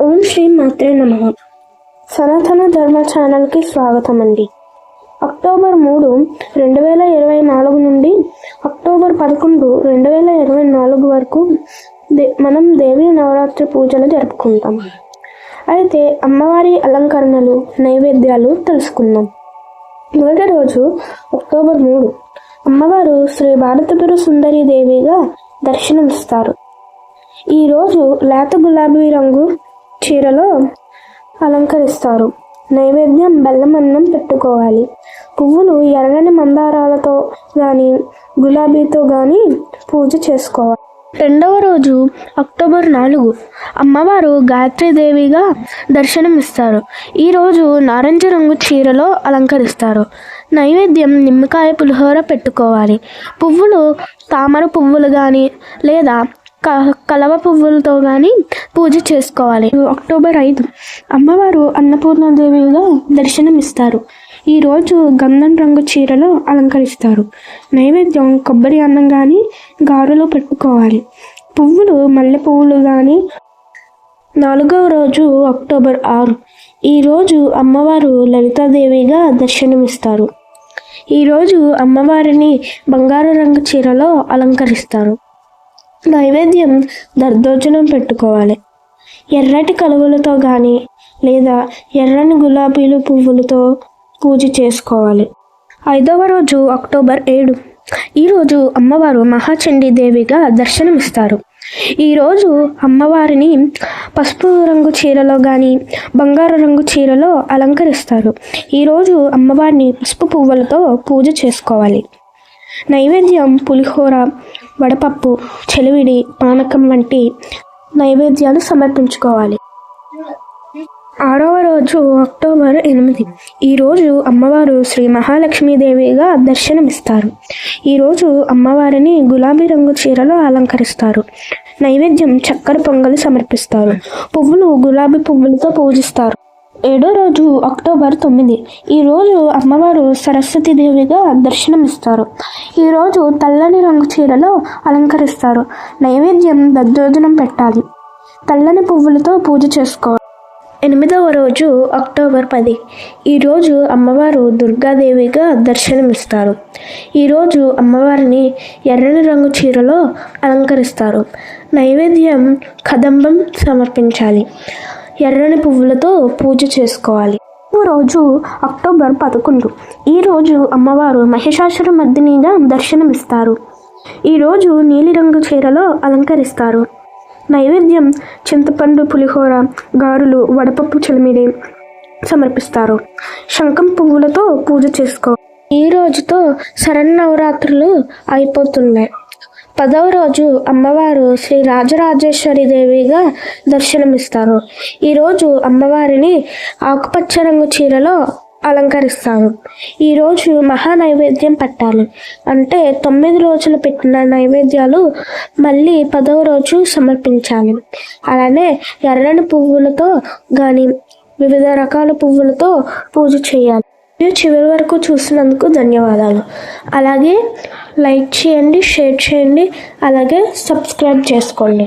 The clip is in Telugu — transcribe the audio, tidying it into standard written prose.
ఓం శ్రీ మాత్రే నమః. సనాతన ధర్మ ఛానల్కి స్వాగతం అండి. అక్టోబర్ 3, 2024 నుండి అక్టోబర్ 11, 2024 వరకు మనం దేవీ నవరాత్రి పూజలు జరుపుకుంటాం. అయితే అమ్మవారి అలంకరణలు, నైవేద్యాలు తెలుసుకుందాం. మొదటి రోజు అక్టోబర్ 3 అమ్మవారు శ్రీ భారతపుర సుందరి దేవిగా దర్శనమిస్తారు. ఈరోజు లేత గులాబీ రంగు చీరలో అలంకరిస్తారు. నైవేద్యం బెల్లం అన్నం పెట్టుకోవాలి. పువ్వులు ఎర్రని మందారాలతో కానీ గులాబీతో కానీ పూజ చేసుకోవాలి. రెండవ రోజు అక్టోబర్ 4 అమ్మవారు గాయత్రీదేవిగా దర్శనమిస్తారు. ఈరోజు నారింజ రంగు చీరలో అలంకరిస్తారు. నైవేద్యం నిమ్మకాయ పులిహోర పెట్టుకోవాలి. పువ్వులు తామర పువ్వులు కానీ లేదా కలవ పువ్వులతో కానీ పూజ చేసుకోవాలి. అక్టోబర్ 5 అమ్మవారు అన్నపూర్ణాదేవిగా దర్శనమిస్తారు. ఈరోజు గంధం రంగు చీరలో అలంకరిస్తారు. నైవేద్యం కొబ్బరి అన్నం కానీ గారెలో పెట్టుకోవాలి. పువ్వులు మల్లె పువ్వులు కానీ. 4వ రోజు అక్టోబర్ 6 ఈరోజు అమ్మవారు లలితాదేవిగా దర్శనమిస్తారు. ఈరోజు అమ్మవారిని బంగారు రంగు చీరలో అలంకరిస్తారు. నైవేద్యం దర్దోజనం పెట్టుకోవాలి. ఎర్రటి కలువలతో కానీ లేదా ఎర్రని గులాబీలు పువ్వులతో పూజ చేసుకోవాలి. 5వ రోజు అక్టోబర్ 7 ఈరోజు అమ్మవారు మహాచండీదేవిగా దర్శనమిస్తారు. ఈరోజు అమ్మవారిని పసుపు రంగు చీరలో కానీ బంగారు రంగు చీరలో అలంకరిస్తారు. ఈరోజు అమ్మవారిని పసుపు పువ్వులతో పూజ చేసుకోవాలి. నైవేద్యం పులిహోర, వడపప్పు, చెలివిడి, పానకం వంటి నైవేద్యాలు సమర్పించుకోవాలి. 6వ రోజు అక్టోబర్ 8 ఈరోజు అమ్మవారు శ్రీ మహాలక్ష్మీదేవిగా దర్శనమిస్తారు. ఈరోజు అమ్మవారిని గులాబీ రంగు చీరలో అలంకరిస్తారు. నైవేద్యం చక్కెర పొంగలి సమర్పిస్తారు. పువ్వులు గులాబీ పువ్వులతో పూజిస్తారు. 7వ రోజు అక్టోబర్ 9 ఈరోజు అమ్మవారు సరస్వతీదేవిగా దర్శనమిస్తారు. ఈరోజు తెల్లని రంగు చీరలో అలంకరిస్తారు. నైవేద్యం దద్దోజనం పెట్టాలి. తెల్లని పువ్వులతో పూజ చేసుకోవాలి. 8వ రోజు అక్టోబర్ 10 ఈరోజు అమ్మవారు దుర్గాదేవిగా దర్శనమిస్తారు. ఈరోజు అమ్మవారిని ఎర్రని రంగు చీరలో అలంకరిస్తారు. నైవేద్యం కదంబం సమర్పించాలి. ఎర్రని పువ్వులతో పూజ చేసుకోవాలి. రోజు అక్టోబర్ 11 ఈరోజు అమ్మవారు మహిషాసురమర్దినిగా దర్శనమిస్తారు. ఈరోజు నీలిరంగు చీరలో అలంకరిస్తారు. నైవేద్యం చింతపండు పులిహోర, గారెలు, వడపప్పు, చెలిమిడి సమర్పిస్తారు. శంఖం పువ్వులతో పూజ చేసుకోవాలి. ఈ రోజుతో శరన్నవరాత్రులు అయిపోతున్నాయి. 10వ రోజు అమ్మవారు శ్రీ రాజరాజేశ్వరి దేవిగా దర్శనమిస్తారు. ఈరోజు అమ్మవారిని ఆకుపచ్చ రంగు చీరలో అలంకరిస్తారు. ఈరోజు మహా నైవేద్యం పెట్టాలి. అంటే 9 రోజులు పెట్టిన నైవేద్యాలు మళ్ళీ 10వ రోజు సమర్పించాలి. అలానే ఎర్రని పువ్వులతో కానీ వివిధ రకాల పువ్వులతో పూజ చేయాలి. చివరి వరకు చూసినందుకు ధన్యవాదాలు. అలాగే లైక్ చేయండి, షేర్ చేయండి, అలాగే సబ్స్క్రైబ్ చేసుకోండి.